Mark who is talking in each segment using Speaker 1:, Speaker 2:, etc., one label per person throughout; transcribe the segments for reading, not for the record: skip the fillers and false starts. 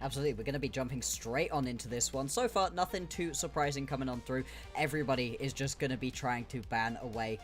Speaker 1: Absolutely, we're going to be jumping straight on into this one. So far, nothing too surprising coming on through. Everybody is just going to be trying to ban away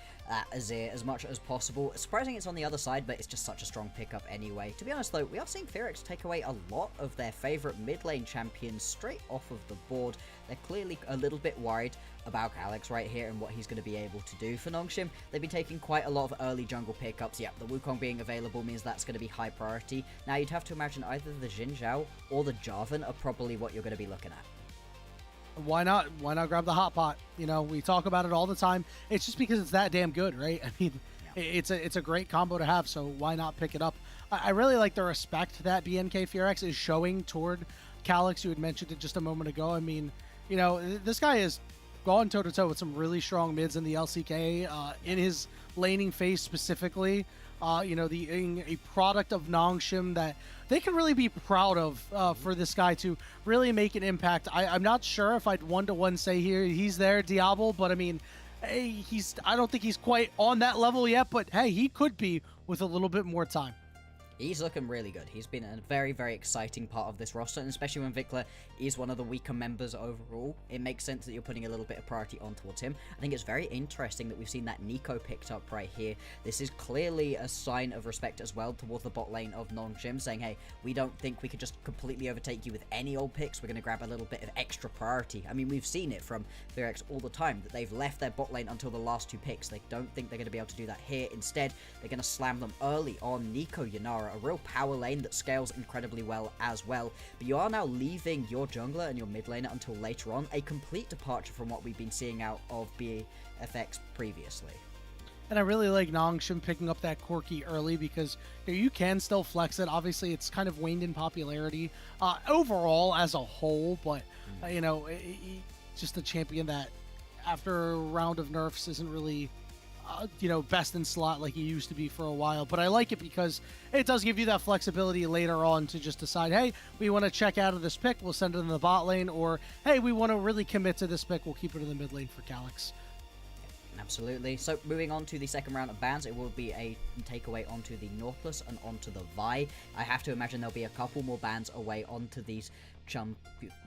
Speaker 1: Azir as much as possible. Surprising it's on the other side, but it's just such a strong pickup anyway. To be honest though, we are seeing FEARX take away a lot of their favourite mid lane champions straight off of the board. They're clearly a little bit worried about Kalix right here and what he's going to be able to do. For Nongshim, they've been taking quite a lot of early jungle pickups. Yeah, the Wukong being available means that's going to be high priority. Now you'd have to imagine either the Xin Zhao or the Jarvan are probably what you're going to be looking at.
Speaker 2: Why not? Why not grab the hot pot? You know, we talk about it all the time. It's just because it's that damn good, right? I mean, yeah. It's a great combo to have, so why not pick it up? I really like the respect that BNK FEARX is showing toward Kalix. You had mentioned it just a moment ago. I mean, you know, this guy is gone toe-to-toe with some really strong mids in the LCK, in his laning phase specifically. You know, a product of Nongshim that they can really be proud of for this guy to really make an impact. I'm not sure if I'd one-to-one say here he's there, Diable, but I mean, hey, I don't think he's quite on that level yet, but hey, he could be with a little bit more time.
Speaker 1: He's looking really good. He's been a very, very exciting part of this roster, and especially when VicLa is one of the weaker members overall, it makes sense that you're putting a little bit of priority on towards him. I think it's very interesting that we've seen that Nico picked up right here. This is clearly a sign of respect as well towards the bot lane of Nongshim, saying, hey, we don't think we could just completely overtake you with any old picks. We're going to grab a little bit of extra priority. I mean, we've seen it from FEARX all the time, that they've left their bot lane until the last two picks. They don't think they're going to be able to do that here. Instead, they're going to slam them early on Nico Yanara, a real power lane that scales incredibly well as well. But you are now leaving your jungler and your mid laner until later on, a complete departure from what we've been seeing out of BFX previously.
Speaker 2: And I really like Nongshim picking up that Corki early because you can still flex it. Obviously, it's kind of waned in popularity overall as a whole, but you know, just a champion that after a round of nerfs isn't really you know, best in slot like he used to be for a while. But I like it because it does give you that flexibility later on to just decide, hey, we want to check out of this pick, we'll send it in the bot lane, or hey, we want to really commit to this pick, we'll keep it in the mid lane for Kalix.
Speaker 1: Absolutely. So moving on to the second round of bans, it will be a takeaway onto the Nautilus and onto the Vi. I have to imagine there'll be a couple more bans away onto these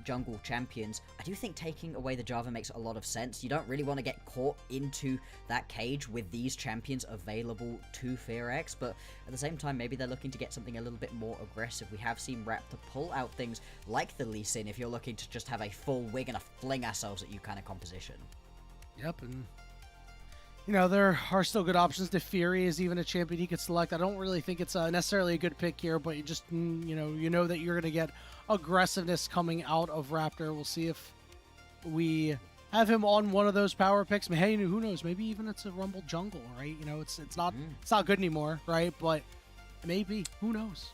Speaker 1: jungle champions. I do think taking away the Jarvan makes a lot of sense. You don't really want to get caught into that cage with these champions available to FEARX, but at the same time, maybe they're looking to get something a little bit more aggressive. We have seen Raptor pull out things like the Lee Sin if you're looking to just have a full wig and a fling ourselves at you kind of composition.
Speaker 2: Yep, and you know, there are still good options. The Fury is even a champion he could select. I don't really think it's necessarily a good pick here, but you just, you know that you're going to get aggressiveness coming out of Raptor. We'll see if we have him on one of those power picks. Hey, who knows? Maybe even it's a Rumble Jungle, right? You know, it's not good anymore, right? But maybe, who knows?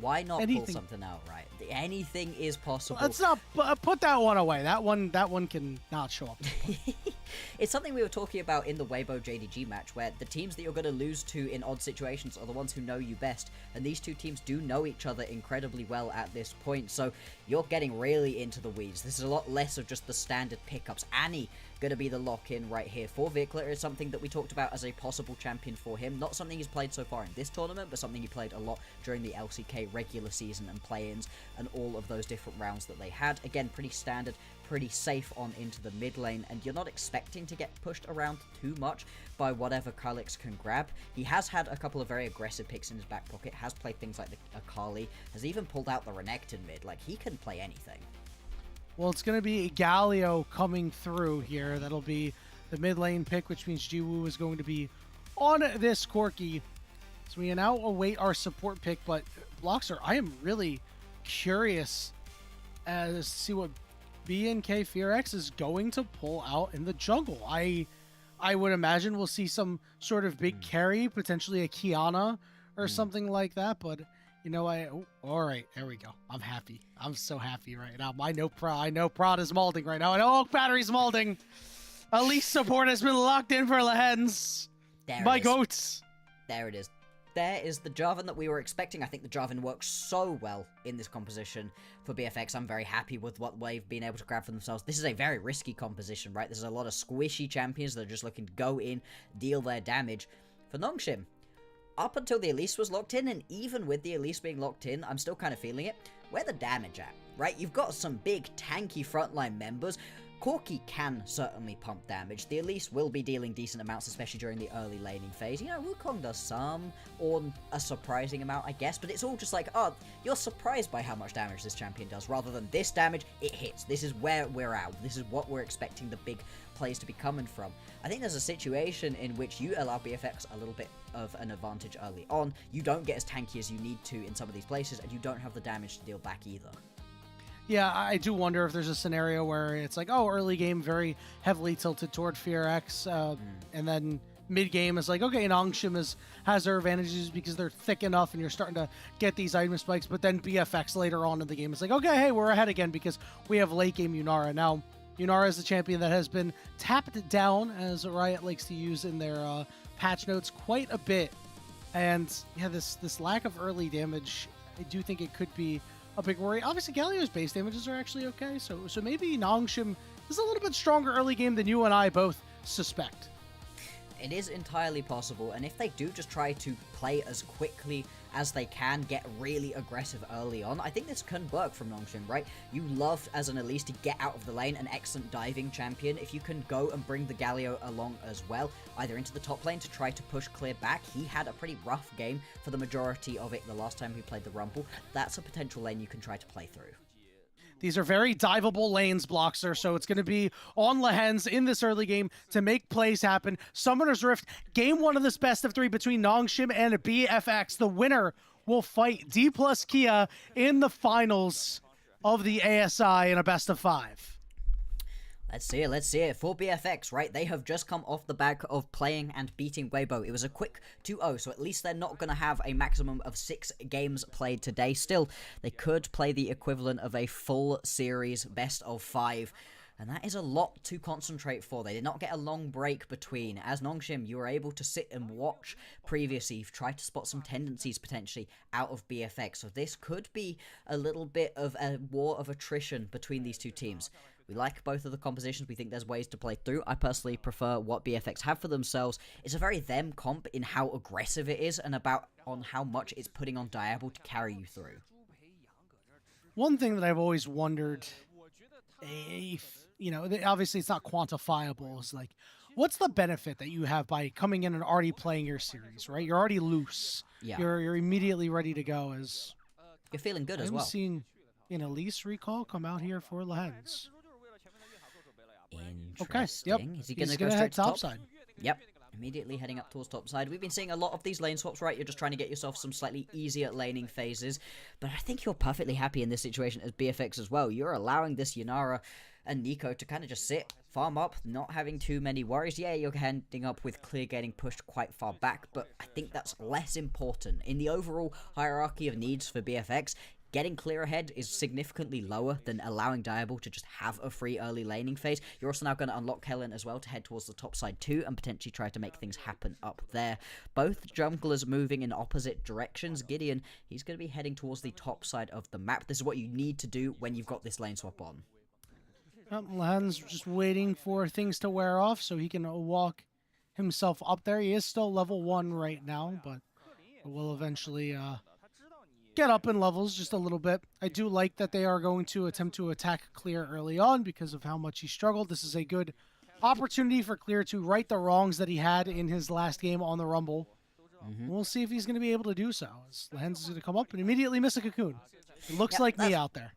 Speaker 1: Why not pull something out, right? Anything is possible.
Speaker 2: Let's not put that one away. That one can not show up.
Speaker 1: It's something we were talking about in the Weibo JDG match, where the teams that you're going to lose to in odd situations are the ones who know you best, and these two teams do know each other incredibly well at this point, so you're getting really into the weeds. This is a lot less of just the standard pickups. Annie going to be the lock-in right here for VicLa. Is something that we talked about as a possible champion for him. Not something he's played so far in this tournament, but something he played a lot during the LCK regular season and play-ins and all of those different rounds that they had. Again, pretty standard, pretty safe on into the mid lane, and you're not expecting to get pushed around too much by whatever Kalix can grab. He has had a couple of very aggressive picks in his back pocket, has played things like the Akali, has even pulled out the Renekton mid. Like, he can play anything.
Speaker 2: Well, it's going to be Galio coming through here. That'll be the mid lane pick, which means Jiwoo is going to be on this Corki. So we now await our support pick, but Bloxxer, I am really curious as to see what BNK FEARX is going to pull out in the jungle. I would imagine we'll see some sort of big carry, potentially a Kiana or something like that, but you know, all right, there we go. I'm happy. I'm so happy right now. I know Prod is molding right now. I know Oak Battery's molding. Elite support has been locked in for Lehends. My goats.
Speaker 1: There it is. There is the Jarvan that we were expecting. I think the Jarvan works so well in this composition for BFX. I'm very happy with what they've been able to grab for themselves. This is a very risky composition, right? There's a lot of squishy champions that are just looking to go in, deal their damage. For Nongshim, up until the Elise was locked in, and even with the Elise being locked in, I'm still kind of feeling it. where the damage at, right? You've got some big tanky frontline members. Corki can certainly pump damage. The Elise will be dealing decent amounts, especially during the early laning phase. You know, Wukong does some, or a surprising amount, I guess, but it's all just like, oh, you're surprised by how much damage this champion does, rather than this damage, it hits. This is where we're at. This is what we're expecting the big plays to be coming from. I think there's a situation in which you allow BFX a little bit of an advantage early on. You don't get as tanky as you need to in some of these places, and you don't have the damage to deal back either.
Speaker 2: Yeah, I do wonder if there's a scenario where it's like, oh, early game very heavily tilted toward FEARX, and then mid game is like, okay, Nongshim has their advantages because they're thick enough and you're starting to get these item spikes, but then BFX later on in the game is like, okay, hey, we're ahead again because we have late game Yunara. Now, Yunara is a champion that has been tapped down, as Riot likes to use in their patch notes, quite a bit. And yeah, this lack of early damage, I do think it could be a big worry. Obviously, Galio's base damages are actually okay, so maybe Nongshim is a little bit stronger early game than you and I both suspect.
Speaker 1: It is entirely possible, and if they do just try to play as quickly as they can, get really aggressive early on, I think this can work from Nongshim, right? You love, as an Elise, to get out of the lane, an excellent diving champion. If you can go and bring the Galio along as well, either into the top lane to try to push clear back. He had a pretty rough game for the majority of it the last time he played the Rumble. That's a potential lane you can try to play through.
Speaker 2: These are very diveable lanes, Bloxxer, so it's going to be on Lehends in this early game to make plays happen. Summoner's Rift, game one of this best of three between Nongshim and BFX. The winner will fight D plus Kia in the finals of the ASI in a best of 5.
Speaker 1: Let's see it. For BFX, right, they have just come off the back of playing and beating Weibo. It was a quick 2-0, so at least they're not going to have a maximum of 6 games played today. Still, they could play the equivalent of a full series best of 5. And that is a lot to concentrate for. They did not get a long break between. As Nongshim, you were able to sit and watch previously. You've tried to spot some tendencies potentially out of BFX. So this could be a little bit of a war of attrition between these two teams. We like both of the compositions. We think there's ways to play through. I personally prefer what BFX have for themselves. It's a very them comp in how aggressive it is and about on how much it's putting on Diable to carry you through.
Speaker 2: One thing that I've always wondered, if, you know, obviously it's not quantifiable, is like, what's the benefit that you have by coming in and already playing your series, right? You're already loose. Yeah. You're immediately ready to go. As
Speaker 1: you're feeling good as well.
Speaker 2: I've seen an Elise recall come out here for Lehends.
Speaker 1: Interesting.
Speaker 2: Okay, yep.
Speaker 1: Is he going to go straight to topside? Yep. Immediately heading up towards topside. We've been seeing a lot of these lane swaps, right? You're just trying to get yourself some slightly easier laning phases. But I think you're perfectly happy in this situation as BFX as well. You're allowing this Yunara and Nico to kind of just sit, farm up, not having too many worries. Yeah, you're ending up with Clear getting pushed quite far back, but I think that's less important. In the overall hierarchy of needs for BFX, getting Clear ahead is significantly lower than allowing Diable to just have a free early laning phase. You're also now going to unlock Kellin as well to head towards the top side too and potentially try to make things happen up there. Both junglers moving in opposite directions. Gideon, he's going to be heading towards the top side of the map. This is what you need to do when you've got this lane swap on.
Speaker 2: Lehends just waiting for things to wear off so he can walk himself up there. He is still level 1 right now, but will eventually get up in levels just a little bit. I do like that they are going to attempt to attack Clear early on because of how much he struggled. This is a good opportunity for Clear to right the wrongs that he had in his last game on the Rumble. We'll see if he's going to be able to do so. Lehends is going to come up and immediately miss a cocoon. It looks like me out there.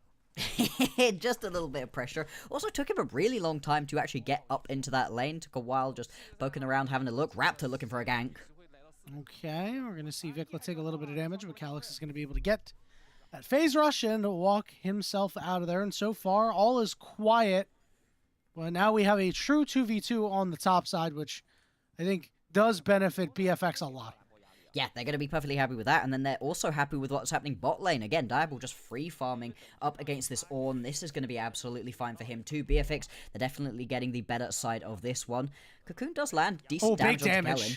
Speaker 1: Just a little bit of pressure. Also took him a really long time to actually get up into that lane. Took a while just poking around, having a look. Raptor looking for a gank.
Speaker 2: Okay, we're going to see VicLa take a little bit of damage, but Kalix is going to be able to get that phase rush and walk himself out of there. And so far, all is quiet. But now we have a true 2v2 on the top side, which I think does benefit BFX a lot.
Speaker 1: Yeah, they're going to be perfectly happy with that. And then they're also happy with what's happening bot lane. Again, Diable just free farming up against this Ornn. This is going to be absolutely fine for him too. BFX, they're definitely getting the better side of this one. Cocoon does land decent damage onto Kellin.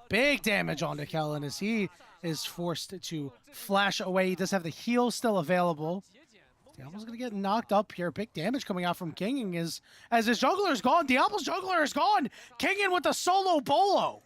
Speaker 2: Big damage onto Kellin as he is forced to flash away. He does have the heal still available. Diable's going to get knocked up here. Big damage coming out from Kingen as his jungler is gone. Diable's jungler is gone. Kingen with the solo bolo.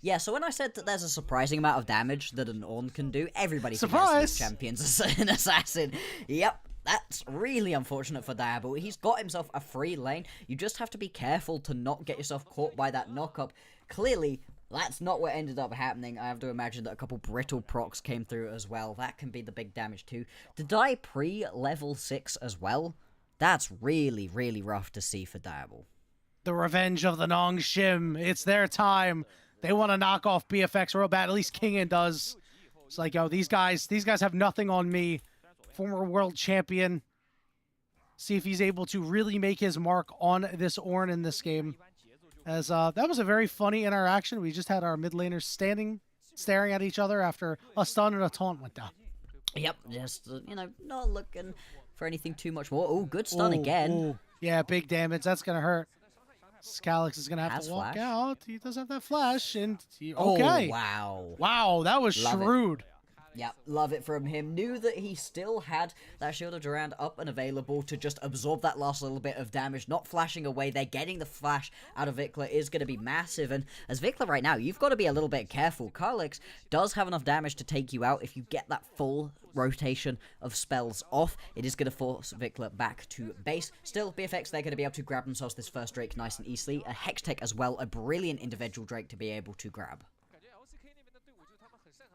Speaker 1: Yeah, so when I said that there's a surprising amount of damage that an Ornn can do, everybody
Speaker 2: Surprise!
Speaker 1: thinks champions an assassin. Yep. That's really unfortunate for Diable. He's got himself a free lane. You just have to be careful to not get yourself caught by that knock-up. Clearly, that's not what ended up happening. I have to imagine that a couple brittle procs came through as well. That can be the big damage too. To die pre-level 6 as well, that's really, really rough to see for Diable.
Speaker 2: The revenge of the Nongshim. It's their time. They want to knock off BFX real bad. At least Kingen does. It's like, yo, these guys have nothing on me. Former world champion. See if he's able to really make his mark on this Ornn in this game. As that was a very funny interaction. We just had our mid laners staring at each other after a stun and a taunt went down.
Speaker 1: Yep, just, you know, not looking for anything too much more. Oh, good stun again.
Speaker 2: Ooh. Yeah, big damage. That's going to hurt. Kalix is going to have to walk out. He does have that flash. And okay.
Speaker 1: Oh, wow.
Speaker 2: Wow, that was shrewd.
Speaker 1: Yep, love it from him. Knew that he still had that Shield of Durand up and available to just absorb that last little bit of damage, not flashing away there. Getting the flash out of VicLa is going to be massive, and as VicLa right now, you've got to be a little bit careful. Kalix does have enough damage to take you out. If you get that full rotation of spells off, it is going to force VicLa back to base. Still, BFX, they're going to be able to grab themselves this first Drake nice and easily. A Hextech as well, a brilliant individual Drake to be able to grab.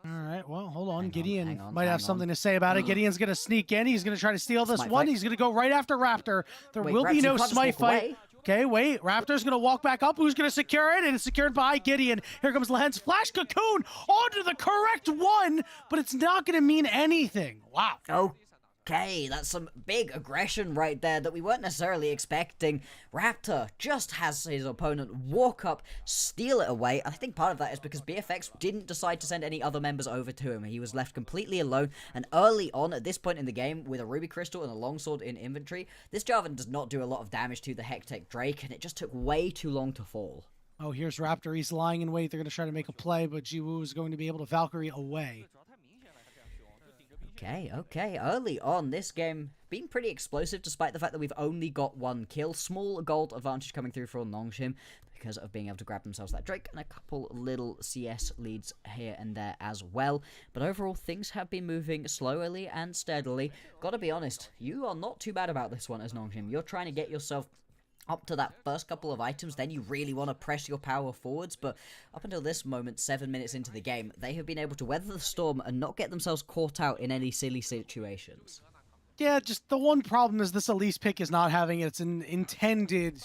Speaker 2: All right, well, hold on. Gideon might have something to say about it. Gideon's going to sneak in. He's going to try to steal this one. He's going to go right after Raptor. There will be no smite fight. Okay, wait. Raptor's going to walk back up. Who's going to secure it? And it's secured by Gideon. Here comes Lehends. Flash Cocoon onto the correct one, but it's not going to mean anything. Wow.
Speaker 1: Okay, that's some big aggression right there that we weren't necessarily expecting. Raptor just has his opponent walk up, steal it away. I think part of that is because BFX didn't decide to send any other members over to him. He was left completely alone, and early on at this point in the game, with a Ruby Crystal and a Longsword in inventory, this Jarvan does not do a lot of damage to the Hextech Drake, and it just took way too long to fall.
Speaker 2: Oh, here's Raptor. He's lying in wait. They're going to try to make a play, but Jiwoo is going to be able to Valkyrie away.
Speaker 1: Okay. Early on, this game been pretty explosive despite the fact that we've only got one kill. Small gold advantage coming through for Nongshim because of being able to grab themselves that Drake and a couple little CS leads here and there as well. But overall, things have been moving slowly and steadily. Gotta be honest, you are not too bad about this one as Nongshim. You're trying to get yourself up to that first couple of items, then you really want to press your power forwards, but up until this moment, 7 minutes into the game, they have been able to weather the storm and not get themselves caught out in any silly situations.
Speaker 2: Yeah, just the one problem is this Elise pick is not having its intended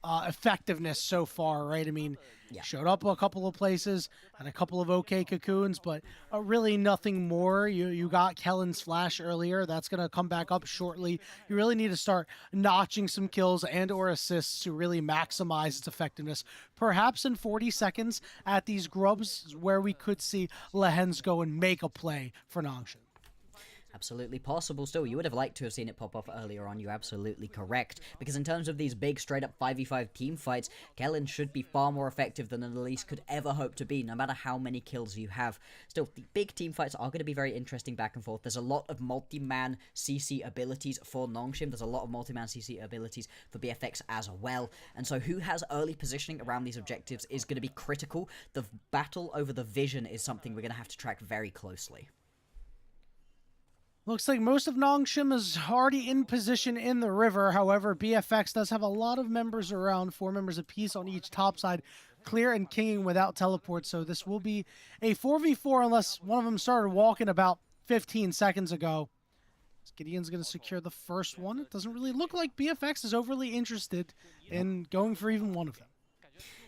Speaker 2: effectiveness so far, right? I mean, showed up a couple of places and a couple of okay cocoons, but really nothing more. You got Kellin's flash earlier. That's going to come back up shortly. You really need to start notching some kills and or assists to really maximize its effectiveness. Perhaps in 40 seconds at these grubs where we could see Lehends go and make a play for Nongshim.
Speaker 1: Absolutely possible still. You would have liked to have seen it pop off earlier on. You're absolutely correct. Because in terms of these big straight-up 5v5 team fights, Kellin should be far more effective than an Elise could ever hope to be, no matter how many kills you have. Still, the big team fights are going to be very interesting back and forth. There's a lot of multi-man CC abilities for Nongshim. There's a lot of multi-man CC abilities for BFX as well. And so who has early positioning around these objectives is going to be critical. The battle over the vision is something we're going to have to track very closely.
Speaker 2: Looks like most of Nongshim is already in position in the river. However, BFX does have a lot of members around, 4 members apiece on each top side, clear and kinging without teleport. So this will be a 4v4 unless one of them started walking about 15 seconds ago. Gideon's going to secure the first one. It doesn't really look like BFX is overly interested in going for even one of them.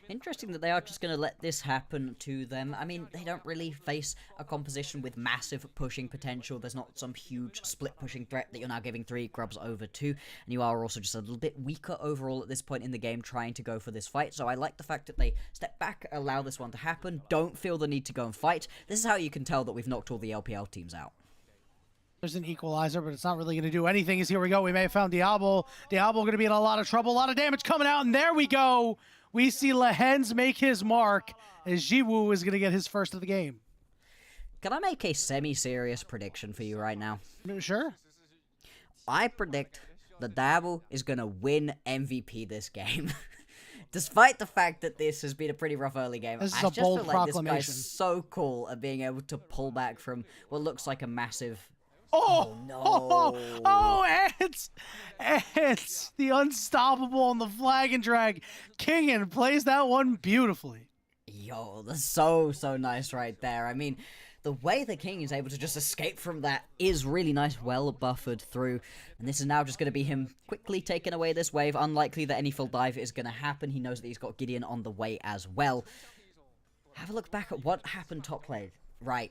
Speaker 1: Interesting that they are just going to let this happen to them. I mean, they don't really face a composition with massive pushing potential. There's not some huge split pushing threat that you're now giving 3 grubs over to. And you are also just a little bit weaker overall at this point in the game trying to go for this fight. So I like the fact that they step back, allow this one to happen, don't feel the need to go and fight. This is how you can tell that we've knocked all the LPL teams out.
Speaker 2: There's an equalizer, but it's not really going to do anything. As here we go. We may have found Diable. Diable going to be in a lot of trouble. A lot of damage coming out, and there we go. We see Lehends make his mark as Jiwoo is going to get his first of the game.
Speaker 1: Can I make a semi-serious prediction for you right now?
Speaker 2: Sure.
Speaker 1: I predict that Diable is going to win MVP this game. Despite the fact that this has been a pretty rough early game,
Speaker 2: This is
Speaker 1: I
Speaker 2: a
Speaker 1: just
Speaker 2: bold
Speaker 1: feel like this
Speaker 2: proclamation.
Speaker 1: guy's so cool at being able to pull back from what looks like a massive...
Speaker 2: Oh,
Speaker 1: no.
Speaker 2: oh, it's the unstoppable on the flag and drag. Kingen plays that one beautifully.
Speaker 1: Yo, that's so nice right there. I mean, the way that King is able to just escape from that is really nice, well buffered through. And this is now just going to be him quickly taking away this wave. Unlikely that any full dive is going to happen. He knows that he's got GIDEON on the way as well. Have a look back at what happened top lane. Right.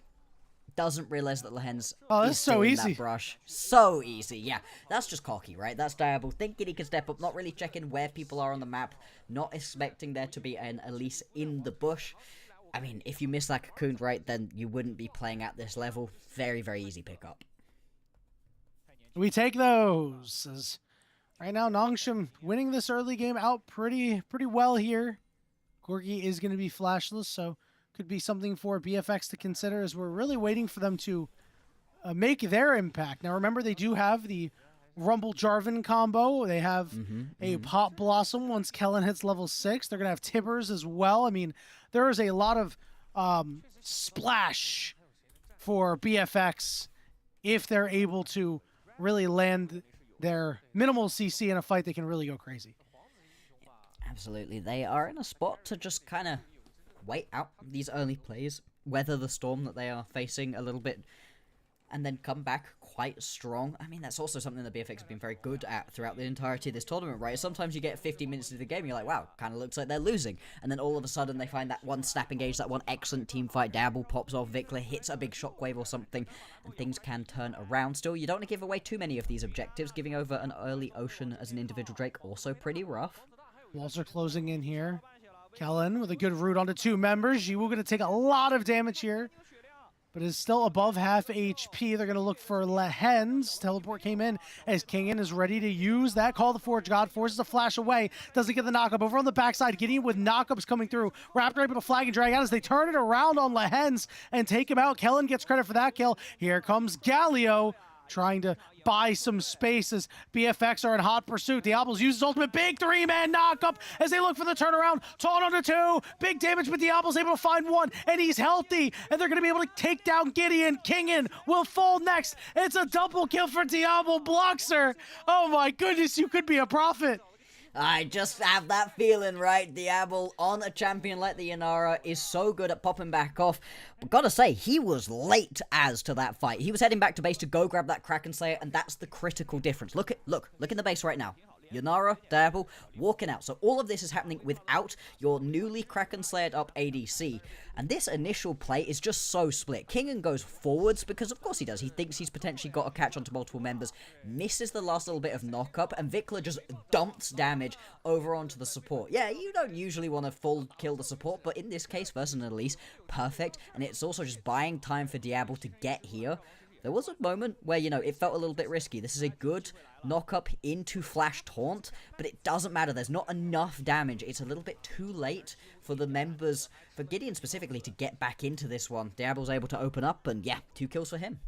Speaker 1: Doesn't realize that Lehends is
Speaker 2: so
Speaker 1: still in
Speaker 2: easy.
Speaker 1: that brush. So easy, yeah. That's just cocky, right? That's Diable thinking he can step up, not really checking where people are on the map, not expecting there to be an Elise in the bush. I mean, if you miss that cocoon, right, then you wouldn't be playing at this level. Very, very easy pickup.
Speaker 2: We take those. As right now, Nongshim winning this early game out pretty well here. Corgi is going to be flashless, so could be something for BFX to consider as we're really waiting for them to make their impact. Now, remember, they do have the Rumble Jarvan combo. They have a Pop Blossom once Kellin hits level 6. They're going to have Tibbers as well. I mean, there is a lot of splash for BFX if they're able to really land their minimal CC in a fight. They can really go crazy.
Speaker 1: Absolutely. They are in a spot to just kind of wait out these early plays, weather the storm that they are facing a little bit, and then come back quite strong. I mean, that's also something that BFX has been very good at throughout the entirety of this tournament, right? Sometimes you get 50 minutes into the game, you're like, wow, kind of looks like they're losing. And then all of a sudden they find that one snap engage, that one excellent team fight, Diable pops off, VicLa hits a big shockwave or something, and things can turn around. Still, you don't want to give away too many of these objectives. Giving over an early Ocean as an individual Drake, also pretty rough.
Speaker 3: Walls are closing in here. Kellin with a good root onto 2 members. Jiwoo going to take a lot of damage here, but is still above half HP. They're going to look for Lehends. Teleport came in as Kingen is ready to use that. Call the Forge God. Forces a flash away. Doesn't get the knockup. Over on the backside, GIDEON with knockups coming through. Raptor able to flag and drag out as they turn it around on Lehends and take him out. Kellin gets credit for that kill. Here comes Galio, trying to buy some spaces. BFX are in hot pursuit. Diable's uses ultimate. Big 3-man knockup as they look for the turnaround. Taunt onto 2. Big damage, but Diable's able to find 1, and he's healthy. And they're going to be able to take down GIDEON. Kingen will fall next. It's a double kill for Diable. Bloxxer. Oh my goodness, you could be a prophet.
Speaker 1: I just have that feeling, right? Diable on a champion like the Yanara is so good at popping back off. But gotta say, he was late as to that fight. He was heading back to base to go grab that Kraken Slayer, and that's the critical difference. Look in the base right now. Yanara, Diable, walking out. So all of this is happening without your newly Kraken Slayered up ADC. And this initial play is just so split. Kingen goes forwards because of course he does. He thinks he's potentially got a catch onto multiple members, misses the last little bit of knock-up, and VicLa just dumps damage over onto the support. Yeah, you don't usually want to full kill the support, but in this case, versus an Elise, perfect. And it's also just buying time for Diable to get here. There was a moment where, you know, it felt a little bit risky. This is a good knock-up into Flash Taunt, but it doesn't matter. There's not enough damage. It's a little bit too late for the members, for GIDEON specifically, to get back into this one. Diable's able to open up, and yeah, 2 kills for him.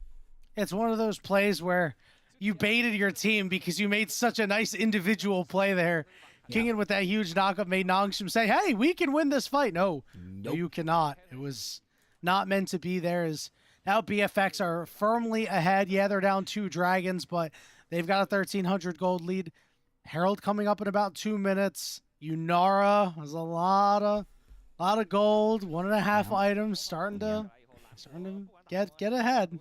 Speaker 3: It's one of those plays where you baited your team because you made such a nice individual play there. Yeah. Kingen with that huge knockup made Nongshim say, hey, we can win this fight. No, you cannot. It was not meant to be there. Now BFX are firmly ahead. Yeah, they're down 2 dragons, but they've got a 1,300 gold lead. Herald coming up in about 2 minutes. Unara has a lot of gold. 1.5 items starting to get ahead.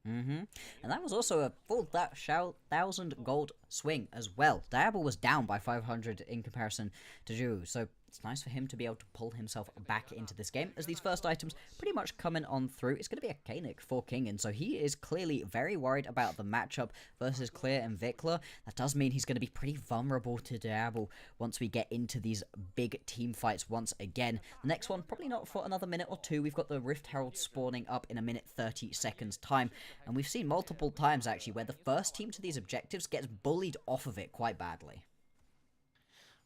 Speaker 1: And that was also a full 1,000 gold swing as well. Diable was down by 500 in comparison to Jiwoo, so it's nice for him to be able to pull himself back into this game, as these first items pretty much coming on through. It's going to be a Kalix for Kingen, so he is clearly very worried about the matchup versus Clear and VicLa. That does mean he's going to be pretty vulnerable to Diable once we get into these big team fights once again. The next one, probably not for another minute or 2. We've got the Rift Herald spawning up in a minute 30 seconds time, and we've seen multiple times actually where the first team to these objectives gets bullied off of it quite badly.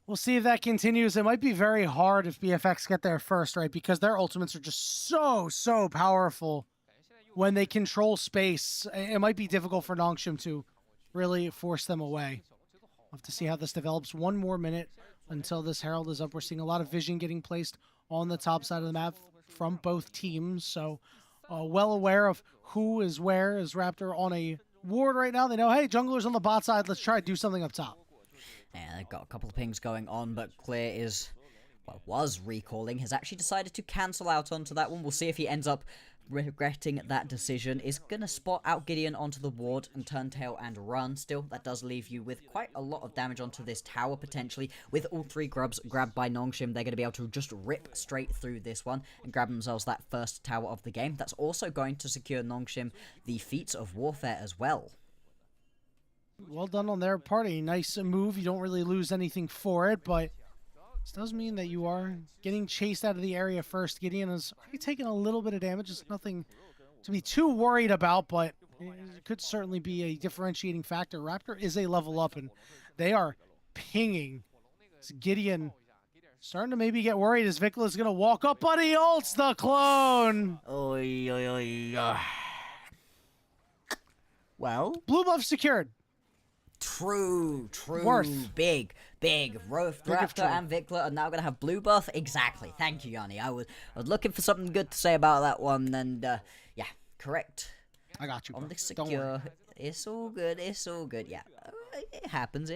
Speaker 3: We'll see if that continues. It might be very hard if BFX get there first, right? Because their ultimates are just so powerful when they control space. It might be difficult for Nongshim to really force them away. We'll have to see how this develops. 1 more minute
Speaker 2: until this Herald is up. We're seeing a lot of vision getting placed on the top side of the map from both teams. So well aware of who is where. Is Raptor on a ward right now? They know, hey, jungler's on the bot side. Let's try to do something up top.
Speaker 1: Yeah, they've got a couple of pings going on, but Clear is, well, was recalling, has actually decided to cancel out onto that one. We'll see if he ends up regretting that decision. Is gonna spot out Gideon onto the ward and turn tail and run. Still, that does leave you with quite a lot of damage onto this tower potentially. With all three grubs grabbed by Nongshim, they're going to be able to just rip straight through this one and grab themselves that first tower of the game. That's also going to secure Nongshim the feats of warfare as well.
Speaker 2: Well done on their part. A nice move. You don't really lose anything for it, but this does mean that you are getting chased out of the area first. Gideon is already taking a little bit of damage. It's nothing to be too worried about, but it could certainly be a differentiating factor. Raptor is a level up, and they are pinging. It's Gideon starting to maybe get worried as VicLa is going to walk up, but he ults the clone.
Speaker 1: Oy, oy, oy. Well,
Speaker 2: Blue buff secured.
Speaker 1: True.
Speaker 2: Worth.
Speaker 1: Big. Raptor and VicLa are now going to have blue buff. Exactly. Thank you, Yanni. I was looking for something good to say about that one, and yeah, correct.
Speaker 2: I got you, bro.
Speaker 1: On the secure. It's all good. Yeah, it happens.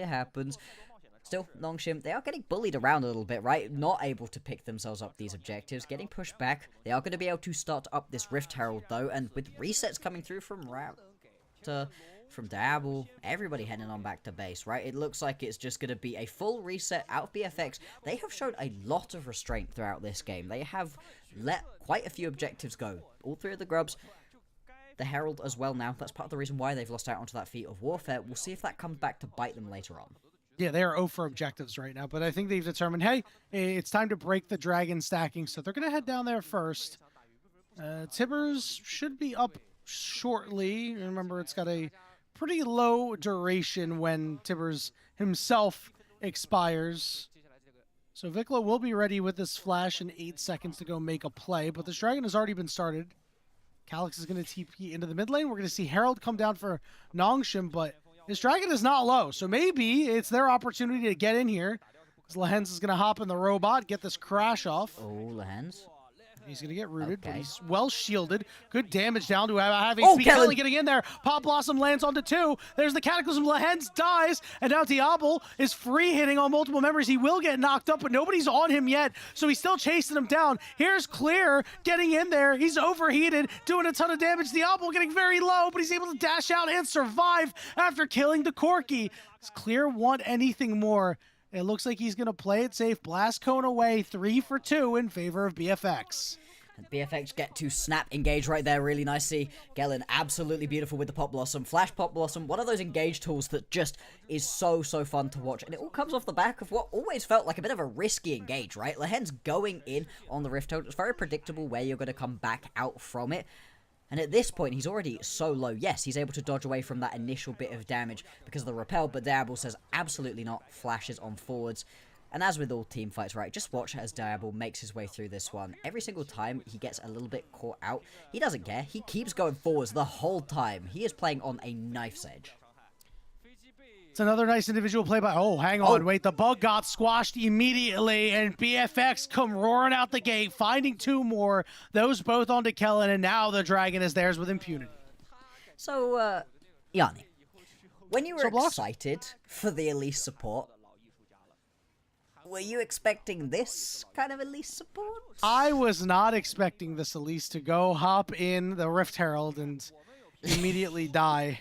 Speaker 1: Still, Nongshim, they are getting bullied around a little bit, right? Not able to pick themselves up these objectives, getting pushed back. They are going to be able to start up this Rift Herald, though, and with resets coming through from Raptor, from Diable, everybody heading on back to base, right? It looks like it's just going to be a full reset out of BFX. They have shown a lot of restraint throughout this game. They have let quite a few objectives go. All three of the grubs, the Herald as well now. That's part of the reason why they've lost out onto that feat of warfare. We'll see if that comes back to bite them later on.
Speaker 2: Yeah, they are 0 for objectives right now, but I think they've determined, hey, it's time to break the dragon stacking, so they're going to head down there first. Tibbers should be up shortly. Remember, it's got a pretty low duration when Tibbers himself expires. So VicLa will be ready with this flash in 8 seconds to go make a play, but this dragon has already been started. Kalix is going to TP into the mid lane. We're going to see Herald come down for Nongshim, but this dragon is not low, so maybe it's their opportunity to get in here. Lehends is going to hop in the robot, get this crash off.
Speaker 1: Oh, Lehends.
Speaker 2: He's going to get rooted,
Speaker 1: okay.
Speaker 2: But he's well shielded. Good damage down to having
Speaker 1: Kellin
Speaker 2: getting in there. Pop Blossom lands onto 2. There's the Cataclysm. Lehends dies, and now Diable is free hitting on multiple members. He will get knocked up, but nobody's on him yet, so he's still chasing him down. Here's Clear getting in there. He's overheated, doing a ton of damage. Diable getting very low, but he's able to dash out and survive after killing the Corki. Does Clear want anything more? It looks like he's going to play it safe. Blast Cone away, 3 for 2 in favor of BFX.
Speaker 1: And BFX get to snap engage right there really nicely. Kellin absolutely beautiful with the Pop Blossom. Flash Pop Blossom, one of those engage tools that just is so fun to watch. And it all comes off the back of what always felt like a bit of a risky engage, right? Lehends going in on the Rift Herald. It's very predictable where you're going to come back out from it. And at this point, he's already so low. Yes, he's able to dodge away from that initial bit of damage because of the repel, but Diable says absolutely not. Flashes on forwards. And as with all team fights, right, just watch as Diable makes his way through this one. Every single time he gets a little bit caught out, he doesn't care. He keeps going forwards the whole time. He is playing on a knife's edge.
Speaker 2: It's another nice individual play by... Oh, hang on. Wait, the bug got squashed immediately, and BFX come roaring out the gate, finding 2 more. Those both onto Kellin, and now the dragon is theirs with impunity.
Speaker 1: So, Yanni, when you were excited for the Elise support, were you expecting this kind of Elise support?
Speaker 2: I was not expecting this Elise to go hop in the Rift Herald and immediately die.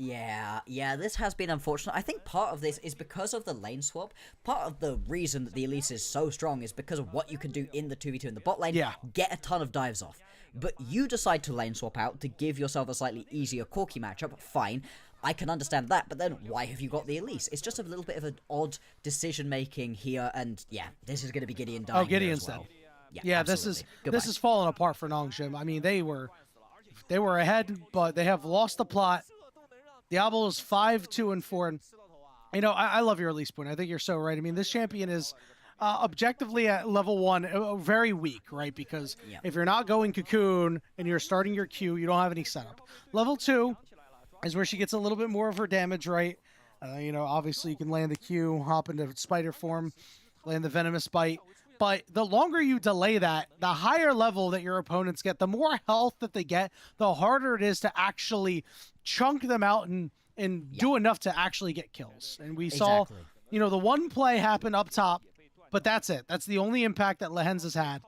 Speaker 1: Yeah, this has been unfortunate. I think part of this is because of the lane swap. Part of the reason that the Elise is so strong is because of what you can do in the 2v2 in the bot lane.
Speaker 2: Yeah.
Speaker 1: Get a ton of dives off. But you decide to lane swap out to give yourself a slightly easier Corki matchup. Fine. I can understand that, but then why have you got the Elise? It's just a little bit of an odd decision-making here, and yeah, this is going to be Gideon dying.
Speaker 2: Oh, Gideon's
Speaker 1: dead.
Speaker 2: Well. Yeah, this is falling apart for Nongshim. I mean, they were ahead, but they have lost the plot. Diable is 5-2-4. And, you know, I love your Elise point. I think you're so right. I mean, this champion is objectively at level 1 very weak, right? Because if you're not going Cocoon and you're starting your Q, you don't have any setup. Level 2 is where she gets a little bit more of her damage, right? You know, obviously you can land the Q, hop into spider form, land the venomous bite. But the longer you delay that, the higher level that your opponents get, the more health that they get, the harder it is to actually chunk them out and do enough to actually get kills. And we saw, you know, the one play happen up top, but that's it. That's the only impact that Lehends has had.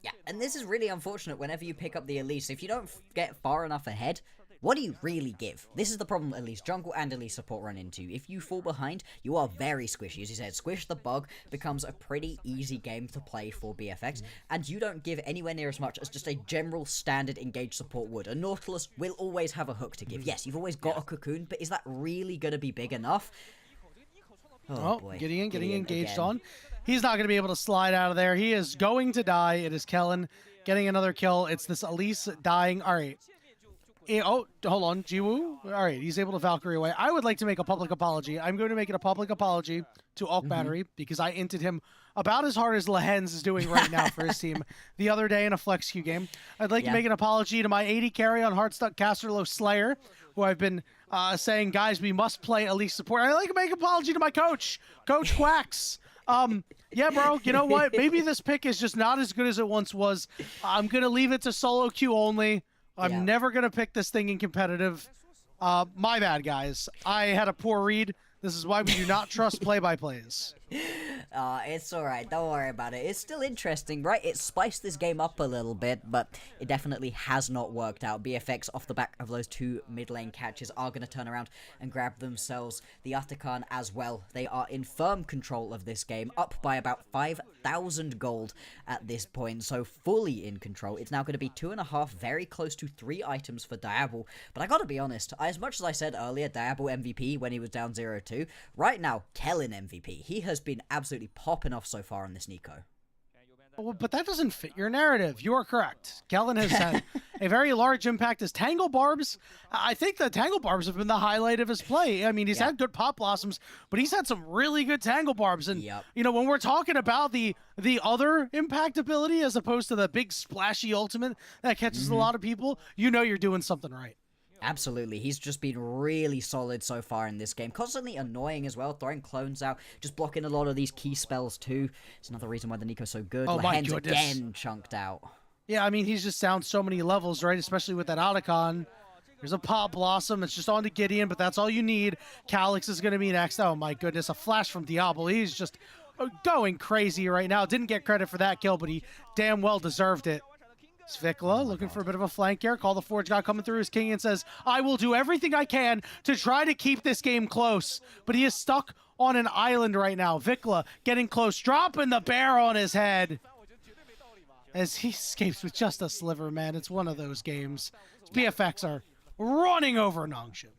Speaker 1: Yeah, and this is really unfortunate whenever you pick up the Elise. If you don't get far enough ahead, what do you really give? This is the problem Elise jungle and Elise support run into. If you fall behind, you are very squishy. As you said, Squish the Bug becomes a pretty easy game to play for BFX, and you don't give anywhere near as much as just a general standard engaged support would. A Nautilus will always have a hook to give. Yes, you've always got a Cocoon, but is that really going to be big enough?
Speaker 2: Oh boy. Getting engaged
Speaker 1: again.
Speaker 2: on. He's not going to be able to slide out of there. He is going to die. It is Kellin getting another kill. It's this Elise dying. All right. Oh, hold on. Jiwoo. All right. He's able to Valkyrie away. I would like to make a public apology. I'm going to make it a public apology to Alk Battery because I inted him about as hard as Lehends is doing right now for his team the other day in a flex queue game. I'd like to make an apology to my 80 carry on Heartstuck Casterlo Slayer, who I've been saying, guys, we must play Elite support. I'd like to make an apology to my coach, Coach Quacks. Yeah, bro, you know what? Maybe this pick is just not as good as it once was. I'm going to leave it to solo queue only. I'm never going to pick this thing in competitive. My bad, guys. I had a poor read. This is why we do not trust play-by-plays.
Speaker 1: It's alright, don't worry about it. It's still interesting, right? It spiced this game up a little bit, but it definitely has not worked out. BFX, off the back of those two mid lane catches, are going to turn around and grab themselves the Atakan as well. They are in firm control of this game, up by about 5,000 gold at this point, so fully in control. It's now going to be 2.5, very close to 3 items for Diable, but I gotta be honest, as much as I said earlier, Diable MVP when he was down 0-2, right now, Kellin MVP. He has been absolutely popping off so far on this Nico.
Speaker 2: Well, but that doesn't fit your narrative. You are correct. Kellin has had a very large impact. His Tangle Barbs, I think the Tangle Barbs have been the highlight of his play. I mean, he's had good Pop Blossoms, but he's had some really good Tangle Barbs. And, you know, when we're talking about the other impact ability as opposed to the big splashy ultimate that catches a lot of people, you know you're doing something right.
Speaker 1: Absolutely, he's just been really solid so far in this game. Constantly annoying as well, throwing clones out, just blocking a lot of these key spells too. It's another reason why the Nico's so good.
Speaker 2: Oh my
Speaker 1: Lehends
Speaker 2: goodness.
Speaker 1: again chunked out.
Speaker 2: Yeah, I mean, he's just down so many levels, right? Especially with that Otacon. There's a Pop Blossom. It's just on to Gideon, but that's all you need. Kalix is going to be next. Oh my goodness, a flash from Diable. He's just going crazy right now. Didn't get credit for that kill, but he damn well deserved it. It's VicLa looking for a bit of a flank here. Call the Forge God coming through his King and says, I will do everything I can to try to keep this game close. But he is stuck on an island right now. VicLa getting close, dropping the bear on his head. As he escapes with just a sliver, man. It's one of those games. BFX are running over Nongshim.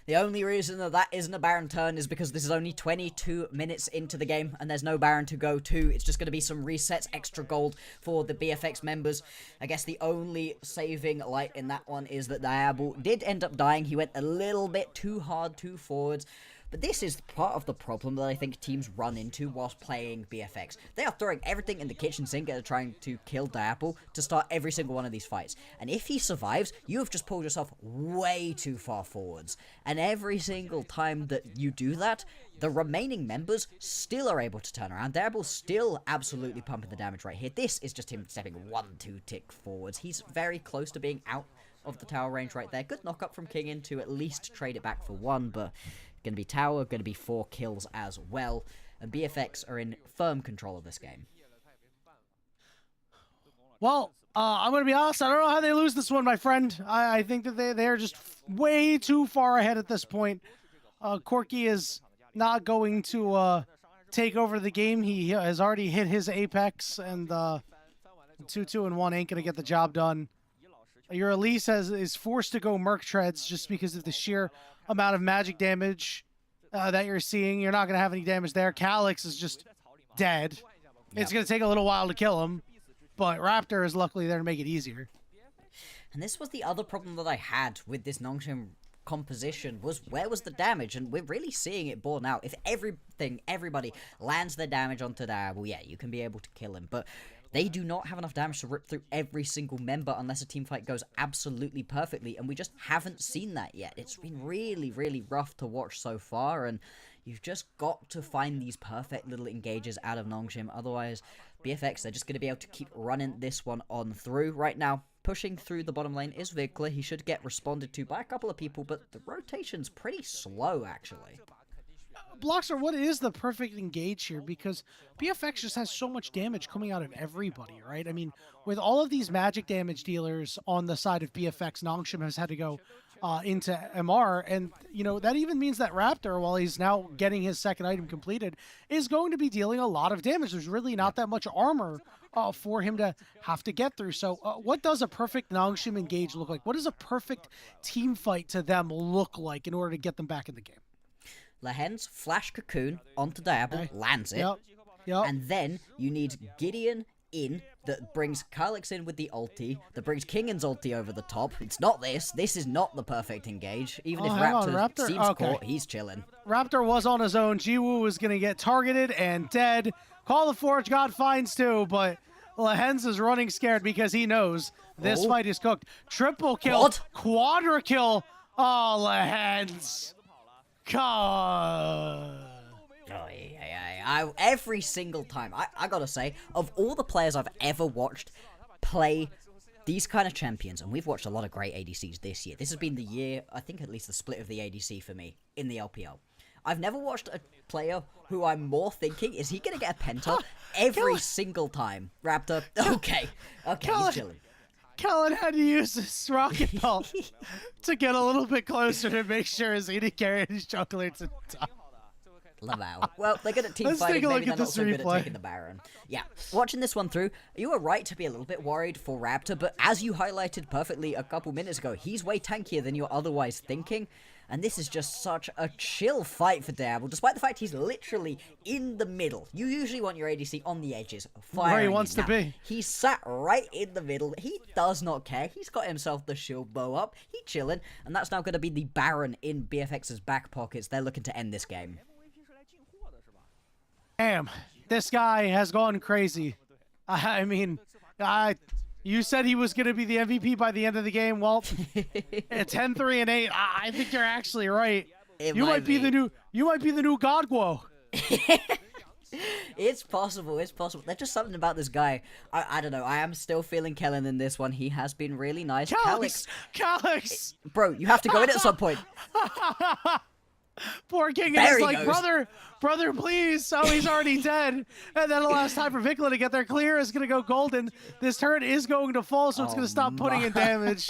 Speaker 1: The only reason that isn't a Baron turn is because this is only 22 minutes into the game and there's no Baron to go to. It's just going to be some resets, extra gold for the BFX members. I guess the only saving light in that one is that Diable did end up dying. He went a little bit too hard, too forwards. But this is part of the problem that I think teams run into whilst playing BFX. They are throwing everything in the kitchen sink and trying to kill Diable to start every single one of these fights. And if he survives, you have just pulled yourself way too far forwards. And every single time that you do that, the remaining members still are able to turn around. Diable's still absolutely pumping the damage right here. This is just him stepping 1-2 tick forwards. He's very close to being out of the tower range right there. Good knock up from Kingen to at least trade it back for 1, but going to be tower, going to be 4 kills as well. And BFX are in firm control of this game.
Speaker 2: Well, I'm going to be honest. I don't know how they lose this one, my friend. I think that they're just way too far ahead at this point. Corky is not going to take over the game. He has already hit his apex, and 2-2-1 ain't going to get the job done. Your Elise is forced to go Merc Treads just because of the sheer amount of magic damage that you're seeing. You're not going to have any damage there. Kalix is just dead. Yep. It's going to take a little while to kill him, but Raptor is luckily there to make it easier.
Speaker 1: And this was the other problem that I had with this Nongshim composition, was where was the damage? And we're really seeing it borne out. If everybody lands their damage onto Diable, yeah, you can be able to kill him. But they do not have enough damage to rip through every single member unless a team fight goes absolutely perfectly, and we just haven't seen that yet. It's been really, really rough to watch so far, and you've just got to find these perfect little engages out of Nongshim. Otherwise, BFX, they're just going to be able to keep running this one on through. Right now, pushing through the bottom lane is VicLa. He should get responded to by a couple of people, but the rotation's pretty slow, actually.
Speaker 2: Bloxxer, what is the perfect engage here? Because BFX just has so much damage coming out of everybody, right? I mean, with all of these magic damage dealers on the side of BFX, Nongshim has had to go into MR, and, you know, that even means that Raptor, while he's now getting his second item completed, is going to be dealing a lot of damage. There's really not that much armor for him to have to get through. So what does a perfect Nongshim engage look like? What does a perfect team fight to them look like in order to get them back in the game?
Speaker 1: Lehends, flash cocoon onto Diable, lands it, and then you need GIDEON in that brings Kalix in with the ulti, that brings Kingen's ulti over the top. It's not this. This is not the perfect engage. Even if Raptor seems caught, he's chilling.
Speaker 2: Raptor was on his own. Jiwoo was going to get targeted and dead. Call the Forge God finds too, but Lehends is running scared because he knows this fight is cooked. Triple kill, quadra kill. Oh, Lehends. God.
Speaker 1: Every single time, I gotta say, of all the players I've ever watched play these kind of champions, and we've watched a lot of great ADCs this year. This has been the year, I think at least the split of the ADC for me in the LPL. I've never watched a player who I'm more thinking, is he gonna get a penta every single time? Raptor, okay, he's chilling.
Speaker 2: Kellin had to use this rocket ball to get a little bit closer to make sure his AD carry and his jungler to top.
Speaker 1: Lavau. Well, they're good at team fighting, maybe they're not so good at taking the Baron. Yeah, watching this one through, you were right to be a little bit worried for Raptor, but as you highlighted perfectly a couple minutes ago, he's way tankier than you're otherwise thinking, and this is just such a chill fight for Diable, despite the fact he's literally in the middle. You usually want your ADC on the edges, firing.
Speaker 2: Where he wants to be.
Speaker 1: He's sat right in the middle. He does not care. He's got himself the shield bow up. He's chilling, and that's now going to be the Baron in BFX's back pockets. They're looking to end this game.
Speaker 2: Damn, this guy has gone crazy. I mean, you said he was going to be the MVP by the end of the game. Well, at 10-3 and 8, I think you're actually right. You might be the new Godguo.
Speaker 1: It's possible. It's possible. There's just something about this guy. I don't know. I am still feeling Kellin in this one. He has been really nice.
Speaker 2: Kalix!
Speaker 1: Bro, you have to go in at some point.
Speaker 2: Poor Kingen is like, brother, please. Oh, he's already dead. And then the last time for VicLa to get their clear is going to go golden. This turret is going to fall, so it's going to stop putting in damage.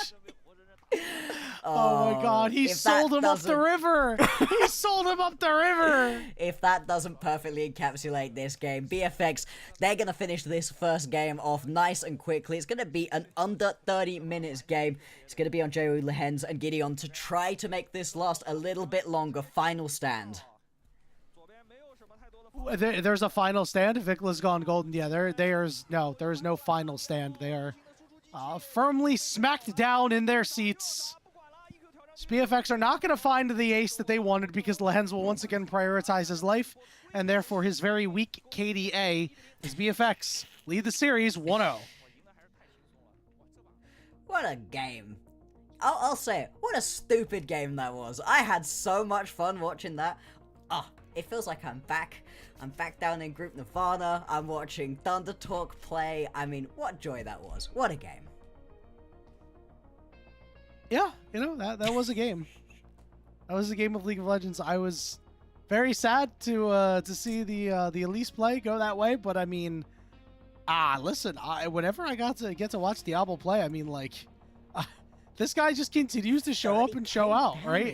Speaker 2: Oh my god, he sold him up the river! He sold him up the river!
Speaker 1: If that doesn't perfectly encapsulate this game, BFX, they're going to finish this first game off nice and quickly. It's going to be an under 30 minutes game. It's going to be on Jiwoo, Lehends, and GIDEON to try to make this last a little bit longer. Final stand.
Speaker 2: There's a final stand? VicLa's gone golden. Yeah, there is no final stand. They are firmly smacked down in their seats. BFX are not going to find the ace that they wanted because Lehends will once again prioritize his life, and therefore his very weak KDA as BFX lead the series 1-0.
Speaker 1: What a game. I'll say it. What a stupid game that was. I had so much fun watching that. It feels like I'm back. I'm back down in Group Nirvana. I'm watching Thunder Talk play. I mean, what joy that was. What a game.
Speaker 2: Yeah, you know, that was a game. That was a game of League of Legends. I was very sad to see the Elise play go that way, but I mean, listen, whenever I get to watch Diable play, I mean, like, this guy just continues to show up and show out, right?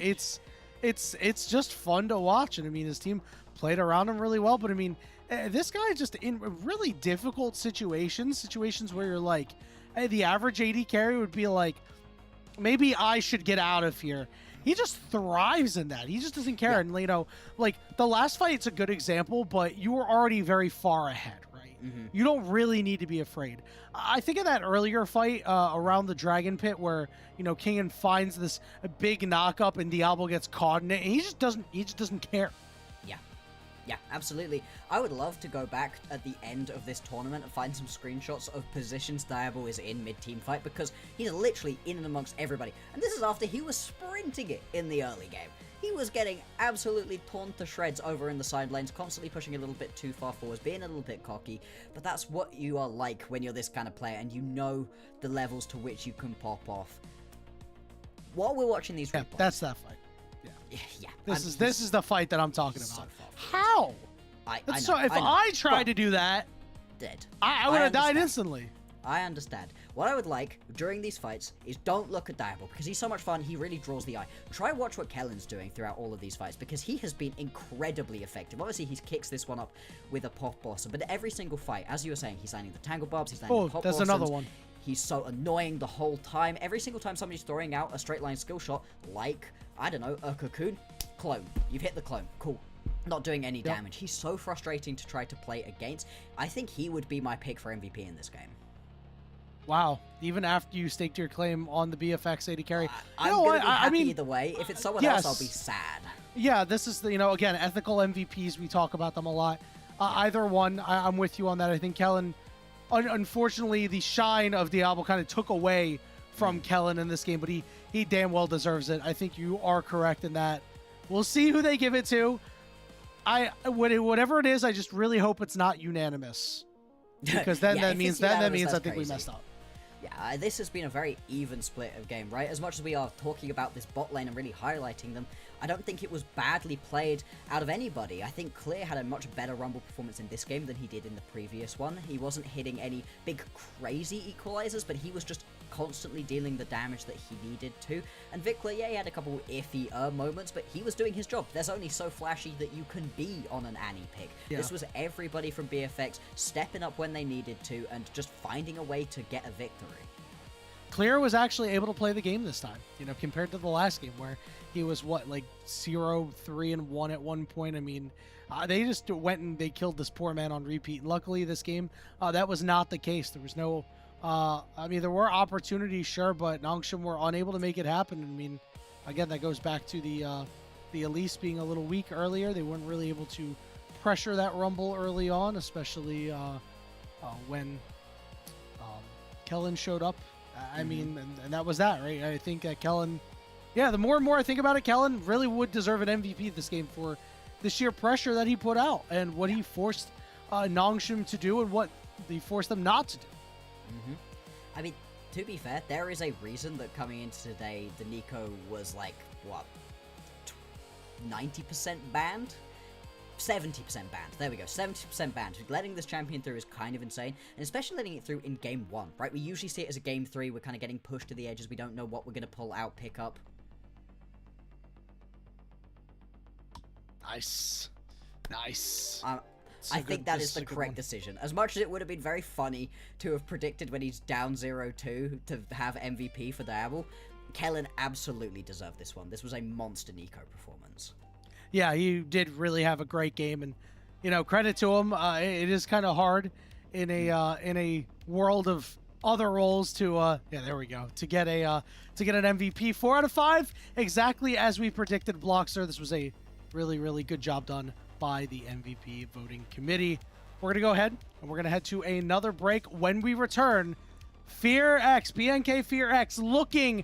Speaker 2: It's just fun to watch, and I mean, his team played around him really well, but I mean, this guy just in really difficult situations where you're like, hey, the average AD carry would be like, maybe I should get out of here. He just thrives in that. He just doesn't care. Yeah. And, you know, like, the last fight, it's a good example, but you were already very far ahead, right? Mm-hmm. You don't really need to be afraid. I think of that earlier fight around the Dragon Pit where, you know, Kingen finds this big knock-up and Diable gets caught in it, and he just doesn't care.
Speaker 1: Yeah. Yeah, absolutely. I would love to go back at the end of this tournament and find some screenshots of positions Diable is in mid-team fight, because he's literally in and amongst everybody. And this is after he was sprinting it in the early game. He was getting absolutely torn to shreds over in the side lanes, constantly pushing a little bit too far forwards, being a little bit cocky. But that's what you are like when you're this kind of player, and you know the levels to which you can pop off. While we're watching these replays...
Speaker 2: that's that fight.
Speaker 1: Yeah.
Speaker 2: This is the fight that I'm talking about.
Speaker 1: So
Speaker 2: How?
Speaker 1: I know,
Speaker 2: so if I tried to do that,
Speaker 1: dead.
Speaker 2: I would have died instantly.
Speaker 1: I understand. What I would like during these fights is don't look at Diable, because he's so much fun, he really draws the eye. Try watch what Kellin's doing throughout all of these fights, because he has been incredibly effective. Obviously, he kicks this one up with a pop blossom, but every single fight, as you were saying, he's landing the tangle barbs, he's landing the pop
Speaker 2: there's
Speaker 1: blossoms.
Speaker 2: another one.
Speaker 1: He's so annoying the whole time. Every single time somebody's throwing out a straight line skill shot, like, I don't know, a cocoon, clone. You've hit the clone. Cool. Not doing any damage. He's so frustrating to try to play against. I think he would be my pick for MVP in this game.
Speaker 2: Wow. Even after you staked your claim on the BFX 80 carry.
Speaker 1: I'm going to be happy either way. If it's someone else, I'll be sad.
Speaker 2: Yeah, this is, again, ethical MVPs. We talk about them a lot. Either one, I'm with you on that. I think Kellin, unfortunately, the shine of Diable kind of took away from Kellin in this game, but he damn well deserves it. I think you are correct in that. We'll see who they give it to. Whatever it is, I just really hope it's not unanimous, because then that means I think we messed up.
Speaker 1: Yeah, this has been a very even split of game, right? As much as we are talking about this bot lane and really highlighting them, I don't think it was badly played out of anybody. I think Clear had a much better Rumble performance in this game than he did in the previous one. He wasn't hitting any big crazy equalizers, but he was just constantly dealing the damage that he needed to. And VicLa, yeah, he had a couple iffy moments, but he was doing his job. There's only so flashy that you can be on an Annie pick. Yeah. This was everybody from BFX stepping up when they needed to and just finding a way to get a victory.
Speaker 2: Clear was actually able to play the game this time, compared to the last game where he was, 0-3-1 at one point. I mean, they just went and they killed this poor man on repeat. Luckily, this game, that was not the case. There was no, there were opportunities, sure, but Nongshim were unable to make it happen. I mean, again, that goes back to the Elise being a little weak earlier. They weren't really able to pressure that Rumble early on, especially when Kellin showed up. I mean, and that was that, right? I think that Kellin, the more and more I think about it, Kellin really would deserve an MVP this game for the sheer pressure that he put out and what he forced Nongshim to do and what he forced them not to do.
Speaker 1: I mean, to be fair, there is a reason that coming into today, the Nico was 90% banned? 70% banned. There we go. 70% banned. Letting this champion through is kind of insane, and especially letting it through in game 1, right? We usually see it as a game 3. We're kind of getting pushed to the edges. We don't know what we're going to pull out, pick up.
Speaker 2: Nice.
Speaker 1: I think that is the correct decision. As much as it would have been very funny to have predicted when he's down 0-2 to have MVP for Diable, Kellin absolutely deserved this one. This was a monster Nico performance.
Speaker 2: Yeah, he did really have a great game, and credit to him. It is kind of hard in a world of other roles to there we go, to get an MVP. 4 out of 5, exactly as we predicted. Bloxxer, this was a really good job done by the MVP voting committee. We're gonna go ahead and we're gonna head to another break. When we return, BNK FEARX looking